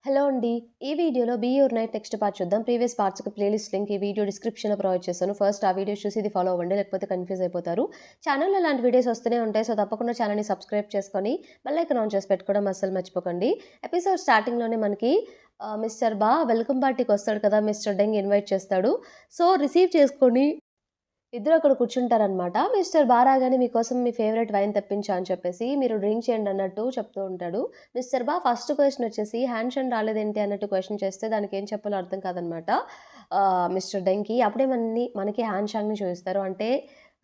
Hello అండి. ఈ వీడియోలో 'be your knight' next part చూద్దాం. ప్రీవియస్ పార్ట్స్‌కి ప్లేలిస్ట్ లింక్ ఈ వీడియో డిస్క్రిప్షన్‌లో ప్రొవైడ్ చేశాను. ఫస్ట్ ఆ వీడియోస్ చూసి ఇది ఫాలో అవ్వండి. లేకపోతే కన్‌ఫ్యూజ్ అయిపోతారు. ఛానెల్‌లో ఇలాంటి వీడియోస్ వస్తూనే ఉంటాయి. సో, తప్పకుండా ఛానెల్‌ని సబ్స్క్రైబ్ చేసుకొని బెల్ ఐకాన్ ఆన్ చేసి పెట్టుకోవడం అస్సలు మర్చిపోకండి. ఎపిసోడ్ స్టార్టింగ్‌లోనే మనకి మిస్టర్ బా వెల్కమ్ పార్టీకి వస్తాడు కదా! మిస్టర్ డెంగ్ ఇన్వైట్ చేస్తాడు. సో, రిసీవ్ చేసుకొని ఇద్దరు అక్కడ కూర్చుంటారనమాట. మిస్టర్ బా రాగానే మీకోసం మీ ఫేవరెట్ వైన్ తెప్పించా అని చెప్పేసి, మీరు డ్రింక్ చేయండి అన్నట్టు చెప్తూ ఉంటాడు. మిస్టర్ బా ఫస్ట్ క్వెషన్ వచ్చేసి హ్యాండ్ షైన్ రాలేదేంటి అన్నట్టు క్వెషన్ చేస్తే దానికేం చెప్పాలో అర్థం కాదనమాట. మిస్టర్ డెంకి అప్పుడే మనకి హ్యాండ్ షాంగ్‌ని చూయిస్తారు. అంటే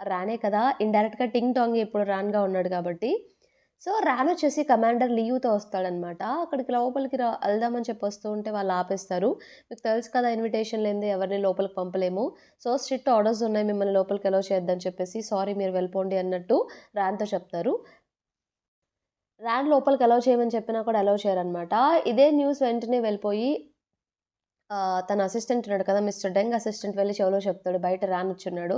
రానే కదా! ఇండైరెక్ట్‌గా టింగ్ టాంగ్ ఇప్పుడు రాన్‌గా ఉన్నాడు కాబట్టి. సో, రానొచ్చేసి కమాండర్ లియూతో వస్తాడనమాట. అక్కడికి లోపలికి ఎళ్దామని చెప్పి వస్తూ ఉంటే వాళ్ళు ఆపేస్తారు. మీకు తెలుసు కదా! ఇన్విటేషన్ లేనిదే ఎవరిని లోపలికి పంపలేము. సో, స్ట్రిక్ట్ ఆర్డర్స్ ఉన్నాయి మిమ్మల్ని లోపలికి అలో చేయొద్దని చెప్పేసి, సారీ మీరు వెళ్ళిపోండి అన్నట్టు రాన్‌తో చెప్తారు. రాన్ లోపలికి అలో చేయమని చెప్పినా కూడా అలో చేయరనమాట. ఇదే న్యూస్ వెంటనే వెళ్ళిపోయి తన అసిస్టెంట్ ఉన్నాడు కదా! మిస్టర్ డెంగ్ అసిస్టెంట్ వెళ్లి చెవిలో చెప్తాడు. బయట రాన్ వచ్చున్నాడు.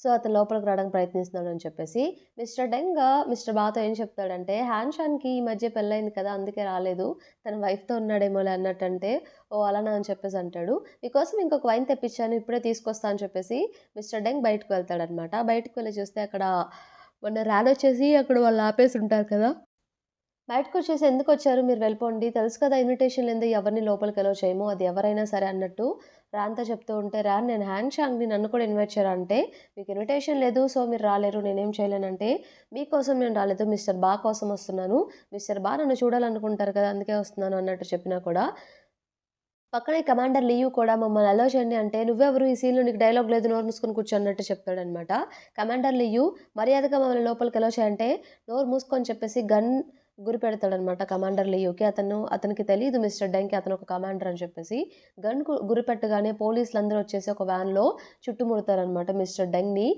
సో, అతను లోపలికి రావడానికి ప్రయత్నిస్తున్నాడని చెప్పేసి. మిస్టర్ డెంగ్ మిస్టర్ బాతో ఏం చెప్తాడంటే, "హాన్‌షాన్‌కి ఈ మధ్య పెళ్లయింది కదా! అందుకే రాలేదు. తన వైఫ్‌తో ఉన్నాడేమోలే" అన్నట్టంటే, "ఓహ్! అలానా" అని చెప్పేసి అంటాడు. "మీకోసం ఇంకొక వైన్ తెప్పించాను. ఇప్పుడే తీసుకొస్తా" అని చెప్పేసి మిస్టర్ డెంగ్ బయటకి వెళ్తాడనమాట. బయటికి వెళ్లి చూస్తే అక్కడ మన రాన్ వచ్చేసి అక్కడ వాళ్ళు ఆపేసుంటారు కదా! బయటకొచ్చేసి "ఎందుకొచ్చారు? మీరు వెళ్ళిపోండి. తెలుసు కదా ఇన్విటేషన్ లేనిదే ఎవరిని లోపలికి అలో చేయము. అది ఎవరైనా సరే" అన్నట్టు రాన్‌తో చెప్తూ ఉంటే, "రాన్ నేను హ్యాండ్ షాంగ్‌ని నన్ను కూడా ఇన్వైట్ చేయరా" అంటే, "మీకు ఇన్విటేషన్ లేదు. సో, మీరు రాలేరు. నేనేం చేయలేనంటే, మీకోసం నేను రాలేదు. మిస్టర్ బా కోసం వస్తున్నాను. మిస్టర్ బా నన్ను చూడాలనుకుంటారు కదా! అందుకే వస్తున్నాను" అన్నట్టు చెప్పినా కూడా, పక్కనే కమాండర్ లియు కూడా మమ్మల్ని అలో చేయండి అంటే, "నువ్వెవరు? ఈ సీన్‌లో నీకు డైలాగ్ లేదు. నోరు మూసుకొని కూర్చో" అన్నట్టు చెప్తాడనమాట. కమాండర్ లియు మర్యాదగా మమ్మల్ని లోపలికి అలో చేయి అంటే, "నోరు మూసుకో" చెప్పేసి గురిపెడతాడనమాట కమాండర్ లియుకి. అతనికి తెలీదు మిస్టర్ డెంకి అతను ఒక కమాండర్ అని చెప్పేసి. గురిపెట్టగానే పోలీసులందరూ వచ్చేసి ఒక వ్యాన్‌లో చుట్టుముడతారనమాట మిస్టర్ డెంగ్‌ని.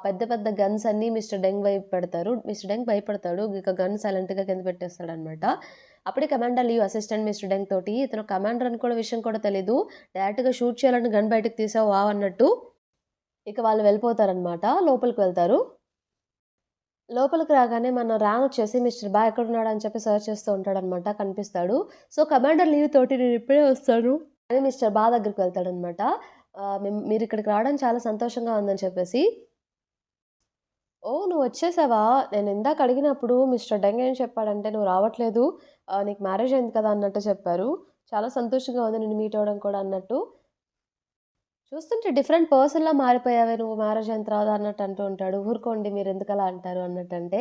పెద్ద పెద్ద గన్స్ అన్నీ మిస్టర్ డెంగ్ వైపు పెడతారు. మిస్టర్ డెంగ్ భయపడతాడు. ఇక గన్ సైలెంట్‌గా కింద పెట్టేస్తాడనమాట. అప్పుడే కమాండర్ లియు అసిస్టెంట్ మిస్టర్ డెంగ్ తోటి, "ఇతను కమాండర్ అని కూడా విషయం కూడా తెలీదు. డైరెక్ట్‌గా షూట్ చేయాలని గన్ బయటకి తీసావు వావ్" అన్నట్టు ఇక వాళ్ళు వెళ్ళిపోతారనమాట. లోపలికి వెళ్తారు. లోపలికి రాగానే మన రామ్ వచ్చేసి మిస్టర్ బా ఎక్కడున్నాడు అని చెప్పి సెర్చ్ చేస్తూ ఉంటాడనమాట. కనిపిస్తాడు. సో, కమాండర్ లీవ్ తోటి నేనిప్పుడే వస్తాను అని మిస్టర్ బా దగ్గరికి వెళ్తాడనమాట. మీరిక్కడికి రావడం చాలా సంతోషంగా ఉందని చెప్పేసి, "ఓహ్! నువ్వొచ్చేసావా? నేనిందాక అడిగినప్పుడు మిస్టర్ డెంగ్ ఏం చెప్పాడంటే, నువ్వు రావట్లేదు. నీకు మ్యారేజ్ అయింది కదా!" అన్నట్టు చెప్పారు. చాలా సంతోషంగా ఉంది నిన్ను మీట్ అవ్వడం కూడా అన్నట్టు. చూస్తుంటే డిఫరెంట్ పర్సన్‌లా మారిపోయావే నువ్వు మ్యారేజ్ అయిన తర్వాత అన్నట్టు అంటూ ఉంటాడు. ఊరుకోండి మీరెందుకలా అంటారు అన్నట్టంటే,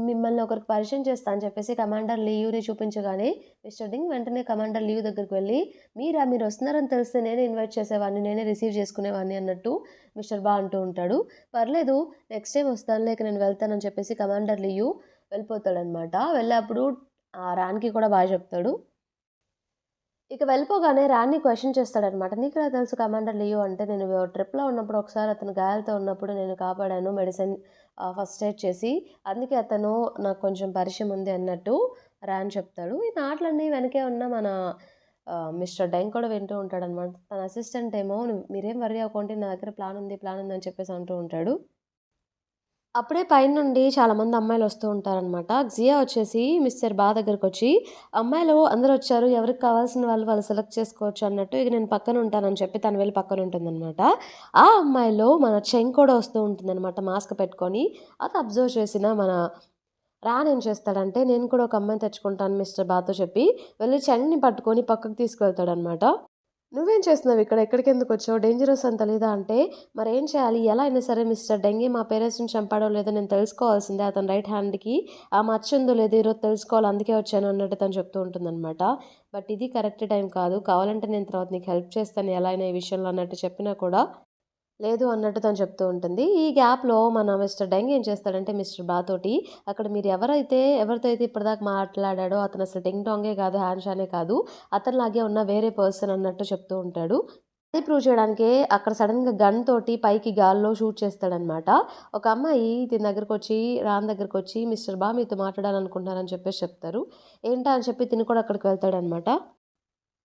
మిమ్మల్ని ఒకరికి పరిచయం చేస్తా అని చెప్పేసి కమాండర్ లీవ్‌ని చూపించగానే, మిస్టర్ డింగ్ వెంటనే కమాండర్ లీవ్ దగ్గరికి వెళ్లి, మీరొస్తున్నారని తెలిస్తే నేనే ఇన్వైట్ చేసేవాడిని, నేనే రిసీవ్ చేసుకునేవాడిని అన్నట్టు మిస్టర్ బా అంటూ ఉంటాడు. పర్లేదు నెక్స్ట్ టైమ్ వస్తానులే ఇక నేను వెళ్తానని చెప్పేసి కమాండర్ లియు వెళ్ళిపోతాడనమాట. వెళ్ళేప్పుడు రాన్‌కి కూడా బాయ్ చెప్తాడు. ఇక వెళ్ళిపోగానే రాన్‌ని క్వెషన్ చేస్తాడనమాట. "నీకెలా తెలుసు కమాండర్ లియో" అంటే, "నేను ట్రిప్‌లో ఉన్నప్పుడు ఒకసారి అతను గాయాలతో ఉన్నప్పుడు నేను కాపాడాను మెడిసిన్ ఫస్ట్ ఎయిడ్ చేసి. అందుకే అతను నాకు కొంచెం పరిచయం ఉంది" అన్నట్టు రాన్ చెప్తాడు. ఈ మాటలన్నీ వెనకే ఉన్న మన మిస్టర్ డెంగ్ కూడా వింటూ ఉంటాడనమాట. తన అసిస్టెంట్ ఏమో "మీరేం వర్రీ అవ్వకండి. నా దగ్గర ప్లాన్ ఉంది" అని చెప్పేసి అంటూ ఉంటాడు. అప్పుడే పైనుండి చాలామంది అమ్మాయిలొస్తూ ఉంటారనమాట. జియా వచ్చేసి మిస్టర్ బా దగ్గరకొచ్చి, "అమ్మాయిలు అందరొచ్చారు. ఎవరికి కావాల్సిన వాళ్ళు సెలెక్ట్ చేసుకోవచ్చు" అన్నట్టు, ఇక నేను పక్కన ఉంటానని చెప్పి తను వెళ్ళి పక్కనుంటుందనమాట. ఆ అమ్మాయిలో మన చెంగ్ కూడా వస్తూ ఉంటుందనమాట మాస్క్ పెట్టుకొని. అది అబ్జర్వ్ చేసిన మన రాన్ ఏం చేస్తాడంటే, "నేను కూడా ఒక అమ్మాయిని తెచ్చుకుంటాను" మిస్టర్ బాతో చెప్పి, వెళ్ళి చెంగ్‌ని పట్టుకొని పక్కకు తీసుకువెళ్తాడనమాట. "నువ్వేం చేస్తున్నావు ఇక్కడ? ఇక్కడికెందుకొచ్చావు? డేంజరస్ అని తెలీదా?" అంటే, మరేం చేయాలి? ఎలా అయినా సరే మిస్టర్ డెంగి మా పేరెంట్స్‌ని చంపాడో లేదో నేను తెలుసుకోవాల్సిందే. అతని రైట్ హ్యాండ్‌కి ఆ మచ్చుందో లేదో ఈరోజు తెలుసుకోవాలి. అందుకే వచ్చాను అన్నట్టు తను చెప్తూ ఉంటుందనమాట. బట్ ఇది కరెక్ట్ టైం కాదు. కావాలంటే నేను తర్వాత నీకు హెల్ప్ చేస్తాను ఎలా అయినా ఈ విషయంలో అన్నట్టు చెప్పినా కూడా లేదు అన్నట్టు తను చెప్తూ ఉంటుంది. ఈ గ్యాప్‌లో మన మిస్టర్ డెంగ్ ఏం చేస్తాడంటే మిస్టర్ బా తోటి, అక్కడ మీరు ఎవరితో అయితే ఇప్పటిదాకా మాట్లాడాడో అతను అసలు టింగ్ టాంగే కాదు, హ్యాన్ షానే కాదు. అతనిలాగే ఉన్న వేరే పర్సన్ అన్నట్టు చెప్తూ ఉంటాడు. అది ప్రూవ్ చేయడానికే అక్కడ సడెన్‌గా గన్ తోటి పైకి గాల్లో షూట్ చేస్తాడనమాట. ఒక అమ్మాయి దీని దగ్గరకొచ్చి రామ్ దగ్గరకొచ్చి మిస్టర్ బా మీతో మాట్లాడాలనుకుంటున్నారని చెప్పేసి చెప్తారు. ఏంటా అని చెప్పి తిను కూడా అక్కడికి వెళ్తాడనమాట.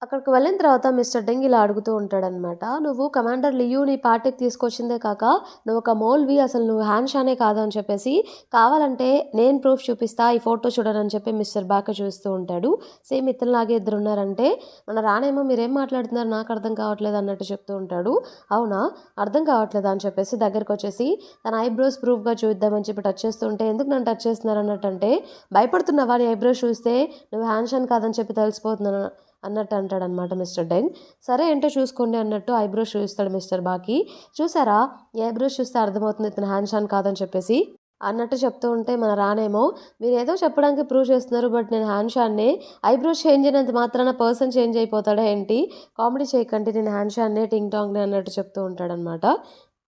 అక్కడికి వెళ్ళిన తర్వాత మిస్టర్ డెంగ్ ఇలా అడుగుతూ ఉంటాడనమాట. "నువ్వు కమాండర్ లియూని పార్టీకి తీసుకొచ్చిందే కాక, నువ్వొక మోల్‌వి, అసలు నువ్వు హ్యాన్ షానే కాదు" అని చెప్పేసి, "కావాలంటే నేను ప్రూఫ్ చూపిస్తా, ఈ ఫోటో చూడని" అని చెప్పి మిస్టర్ బాక చూస్తూ ఉంటాడు. సేమ్ ఇతనిలాగే ఇద్దరున్నారంటే, మన రానేమో "మీరేం మాట్లాడుతున్నారు? నాకు అర్థం కావట్లేదు" అన్నట్టు చెప్తూ ఉంటాడు. "అవునా? అర్థం కావట్లేదా?" అని చెప్పేసి దగ్గరకొచ్చేసి తన ఐబ్రోస్ ప్రూఫ్‌గా చూయిద్దామని చెప్పి టచ్ చేస్తుంటే, "ఎందుకు నన్ను టచ్ చేస్తున్నారు" అన్నట్టంటే, "భయపడుతున్నావా నీ ఐబ్రోస్ చూస్తే? నువ్వు హ్యాన్ షాన్ కాదని చెప్పి తెలిసిపోతుందని" అన్నట్టు అంటాడనమాట మిస్టర్ డెంగ్. "సరే ఏంటో చూసుకోండి" అన్నట్టు ఐబ్రోస్ చూపిస్తాడు మిస్టర్ బాకి. "చూసారా? ఈ ఐబ్రోస్ చూస్తే అర్థమవుతుంది ఇతను హ్యాన్ షాన్ కాదని చెప్పేసి" అన్నట్టు చెప్తూ ఉంటే మన రానేమో, "మీరేదో చెప్పడానికి ప్రూవ్ చేస్తున్నారు. బట్ నేను హ్యాన్ షాన్నే. ఐబ్రోస్ చేంజ్ అయినంత మాత్రాన పర్సన్ చేంజ్ అయిపోతాడా ఏంటి? కామెడీ చేయకండి. నేను హ్యాన్ షాన్నే, టింగ్ టాంగ్‌నే" అన్నట్టు చెప్తూ ఉంటాడనమాట.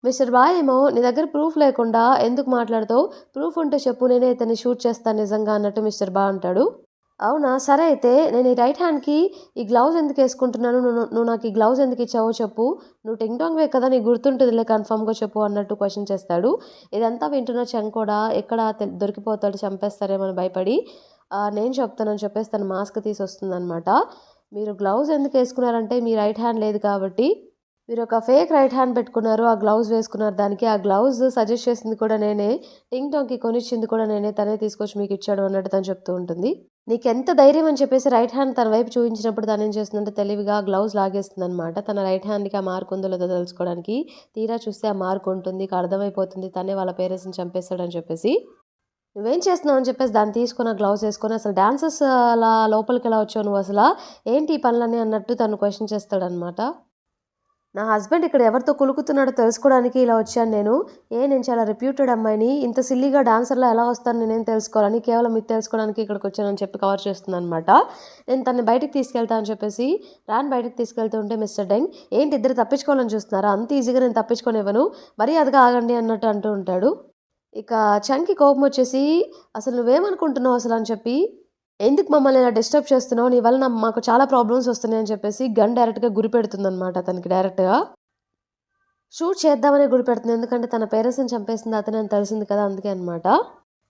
మిస్టర్ బాయ్ ఏమో, "నీ దగ్గర ప్రూఫ్ లేకుండా ఎందుకు మాట్లాడతావు? ప్రూఫ్ ఉంటే చెప్పు, నేనే ఇతన్ని షూట్ చేస్తాను నిజంగా" అన్నట్టు మిస్టర్ బా అంటాడు. "అవునా? సరే అయితే నేను ఈ రైట్ హ్యాండ్‌కి ఈ గ్లౌజ్ ఎందుకేసుకుంటున్నాను? నువ్వు నాకు ఈ గ్లౌజ్ ఎందుకిచ్చావో చెప్పు. నువ్వు టింగ్ టాంగ్‌వే కదా! నీకు గుర్తుంటదిలే కన్ఫర్మ్‌గా చెప్పు" అన్నట్టు క్వెషన్ చేస్తాడు. ఇదంతా వింటున్న చెంగ్ కూడా ఎక్కడ దొరికిపోతాడు, చంపేస్తారేమో అని భయపడి నేను చెప్తానని చెప్పేసి తన మాస్క్ తీసొస్తుందనమాట. "మీరు గ్లౌజ్ ఎందుకేసుకున్నారంటే మీ రైట్ హ్యాండ్ లేదు కాబట్టి మీరొక ఫేక్ రైట్ హ్యాండ్ పెట్టుకున్నారు. ఆ గ్లౌజ్ వేసుకున్నారు దానికి. ఆ గ్లౌజ్ సజెస్ట్ చేసింది కూడా నేనే. టింగ్ టాంగ్‌కి కొనిచ్చింది కూడా నేనే. తనే తీసుకొచ్చి మీకిచ్చాడు" అన్నట్టు తను చెప్తూ ఉంటుంది. నీకెంత ధైర్యం అని చెప్పేసి రైట్ హ్యాండ్ తన వైపు చూయించినప్పుడు తనేం చేస్తుందంటే తెలివిగా గ్లౌజ్ లాగేస్తుందనమాట. తన రైట్ హ్యాండ్‌కి ఆ మార్క్ ఉందో లేదో తెలుసుకోవడానికి. తీరా చూస్తే ఆ మార్క్ ఉంటుంది. ఇక అర్థమైపోతుంది తనే వాళ్ళ పేరెంట్స్‌ని చంపేసాడని చెప్పేసి. "నువ్వేం చేస్తున్నావు?" అని చెప్పేసి దాన్ని తీసుకొని ఆ గ్లౌజ్ ఏసుకొని, "అసలు డాన్సర్స్ అలా లోపలికెలా వచ్చావు నువ్వసలా? ఏంటి ఈ పనులన్నీ?" అన్నట్టు తను క్వెషన్ చేస్తాడనమాట. "నా హస్బెండ్ ఇక్కడ ఎవరితో కులుకుతున్నాడో తెలుసుకోవడానికి ఇలా వచ్చాను నేను. నేను చాలా రెప్యూటెడ్ అమ్మాయిని. ఇంత సిల్లీగా డాన్సర్‌లా ఎలా వస్తాను నేనేం తెలుసుకోవాలని, కేవలం ఇది తెలుసుకోవడానికి ఇక్కడికొచ్చానని" చెప్పి కవర్ చేస్తుందనమాట. నేను తనని బయటికి తీసుకెళ్తా అని చెప్పేసి రాన్ బయటికి తీసుకెళ్తూ ఉంటే మిస్టర్ డెంగ్, "ఏంటి ఇద్దరు తప్పించుకోవాలని చూస్తున్నారా? అంత ఈజీగా నేను తప్పించుకోనివ్వను. మర్యాదగా ఆగండి" అన్నట్టు అంటూ ఉంటాడు. ఇక చంకి కోపమొచ్చేసి, "అసలు నువ్వేమనుకుంటున్నావు అసలు" అని చెప్పి, "ఎందుకు మమ్మల్ని ఇలా డిస్టర్బ్ చేస్తున్నావు? నీ వల్ల మాకు చాలా ప్రాబ్లమ్స్ వస్తున్నాయని" చెప్పేసి గన్ డైరెక్ట్‌గా గురిపెడుతుందనమాట అతనికి డైరెక్ట్‌గా. షూట్ చేద్దామనే గురిపెడుతుంది. ఎందుకంటే తన పేరెంట్స్‌ని చంపేసింది అతనే అని తెలిసింది కదా! అందుకే అనమాట.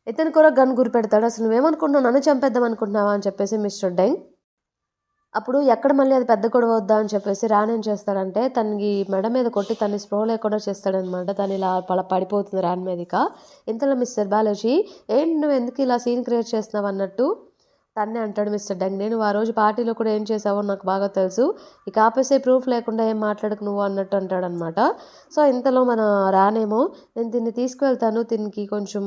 ఇతను కూడా గన్ గురిపెడతాడు. "అసలు నువ్వేమనుకుంటున్నావు? నన్ను చంపేద్దాం అనుకుంటున్నావా?" అని చెప్పేసి మిస్టర్ డెంగ్. అప్పుడు ఎక్కడ మళ్ళీ అది పెద్ద గొడవ అవుద్దా అని చెప్పేసి రాన్ ఏం చేస్తాడంటే తనకి మెడ మీద కొట్టి తన్ని స్పృహ లేకుండా చేస్తాడనమాట. తను ఇలా పడిపోతుంది రాన్ మీదిక. ఇంతలో మిస్టర్ బాలాజీ, "ఏంటి నువ్వెందుకు ఇలా సీన్ క్రియేట్ చేస్తున్నావు" అన్నట్టు తన్నే అంటాడు మిస్టర్ డెంగ్. "నువ్వు ఆ రోజు పార్టీలో కూడా ఏం చేసావో నాకు బాగా తెలుసు. ఇక ఆపేసే, ప్రూఫ్ లేకుండా ఏం మాట్లాడకు నువ్వు" అన్నట్టు అంటాడనమాట. సో ఇంతలో మన రానేమో, "నేను దీన్ని తీసుకువెళ్తాను. దీనికి కొంచెం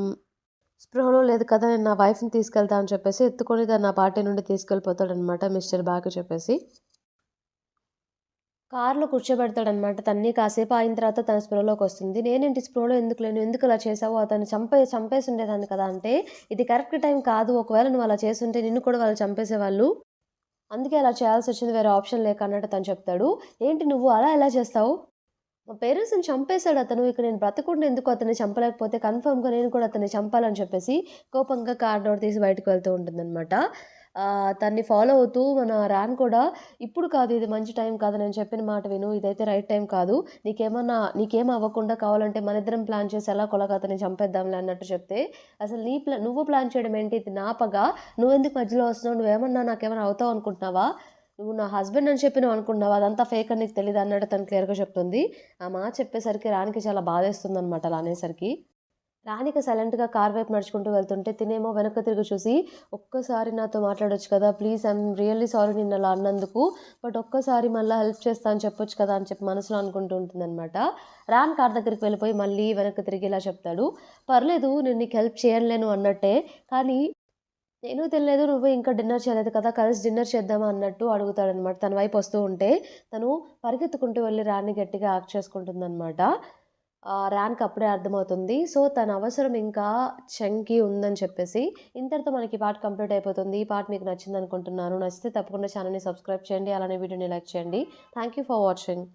స్పృహలో లేదు కదా! నేను నా వైఫ్‌ని తీసుకెళ్తా" అని చెప్పేసి ఎత్తుకొని దాన్ని ఆ పార్టీ నుండి తీసుకెళ్ళిపోతాడనమాట మిస్టర్ బాకి చెప్పేసి. కార్‌లో కూర్చోబెడతాడనమాట తన్ని. కాసేపు ఆగిన తర్వాత తన స్పృహలోకొస్తుంది. "నేనేంటి స్పృహలో ఎందుకు లేను? ఎందుకలా చేశావు? అతన్ని చంపేసుండేదాన్ని కదా!" అంటే, "ఇది కరెక్ట్ టైం కాదు. ఒకవేళ నువ్వు అలా చేసుంటే నిన్ను కూడా వాళ్ళు చంపేసేవాళ్ళు. అందుకే అలా చేయాల్సొచ్చింది. వేరే ఆప్షన్ లేక" అన్నట్టు తను చెప్తాడు. "ఏంటి నువ్వు అలా ఎలా చేస్తావు? మా పేరెంట్స్‌ని చంపేసాడతను. ఇక నేను బ్రతకుండా ఎందుకు అతన్ని చంపలేకపోతే కన్ఫర్మ్‌గా నేను కూడా అతన్ని చంపాలని" చెప్పేసి కోపంగా కార్ డోర్ తీసి బయటకు వెళ్తూ ఉంటుందనమాట. తన్ని ఫాలో అవుతూ మన రాన్ కూడా, "ఇప్పుడు కాదు, ఇది మంచి టైం కాదు. నేను చెప్పిన మాట విను. ఇదైతే రైట్ టైం కాదు. నీకేం అవ్వకుండా కావాలంటే మనిద్దరం ప్లాన్ చేసి ఎలాగోలాగా అతన్ని చంపేద్దాంలే" అన్నట్టు చెప్తే, "అసలు నువ్వు ప్లాన్ చేయడం ఏంటి? ఇది నా పగ. నువ్వెందుకు మధ్యలో వస్తున్నావు? నువ్వేమన్నా నాకేమన్నా అవుతావు అనుకుంటున్నావా? నువ్వు నా హస్బెండ్ అని చెప్పి నువ్వనుకుంటున్నావా? అదంతా ఫేక్ అని నీకు తెలీదా?" అన్నట్టు తను క్లియర్‌గా చెప్తుంది. ఆ మాట చెప్పేసరికి రాణికి చాలా బాధేస్తుందనమాట అలా అనేసరికి. రాణిక సైలెంట్‌గా కారు వైపు నడుచుకుంటూ వెళ్తుంటే తినేమో వెనక్కి తిరిగి చూసి, "ఒక్కసారి నాతో మాట్లాడొచ్చు కదా! ప్లీజ్ ఐయామ్ రియల్లీ సారీ నిన్నలా అన్నందుకు. బట్ ఒక్కసారి మళ్ళా హెల్ప్ చేస్తా అని చెప్పొచ్చు కదా!" అని చెప్పి మనసులో అనుకుంటూ ఉంటుందనమాట. రాన్ కారు దగ్గరికి వెళ్ళిపోయి మళ్ళీ వెనక్కి తిరిగి ఇలా చెప్తాడు, "పర్లేదు నేను నీకు హెల్ప్ చేయనులేను అన్నట్టే. కానీ నేను తినలేదు. నువ్వు ఇంకా డిన్నర్ చేయలేదు కదా! కలిసి డిన్నర్ చేద్దామా" అన్నట్టు అడుగుతాడనమాట. తన వైపు వస్తూ ఉంటే, తను పరిగెత్తుకుంటూ వెళ్లి రాన్‌ని గట్టిగా హగ్ చేసుకుంటుందనమాట. రాన్‌కి అప్పుడే అర్థమవుతుంది. సో, తన అవసరం ఇంకా చెంకి ఉందని చెప్పేసి. ఇంతటితో మనకి ఈ పార్ట్ కంప్లీట్ అయిపోతుంది. ఈ పార్ట్ మీకు నచ్చిందనుకుంటున్నాను. నచ్చితే తప్పకుండా ఛానెల్‌ని సబ్స్క్రైబ్ చేయండి. అలానే వీడియోని లైక్ చేయండి. Thank you for watching.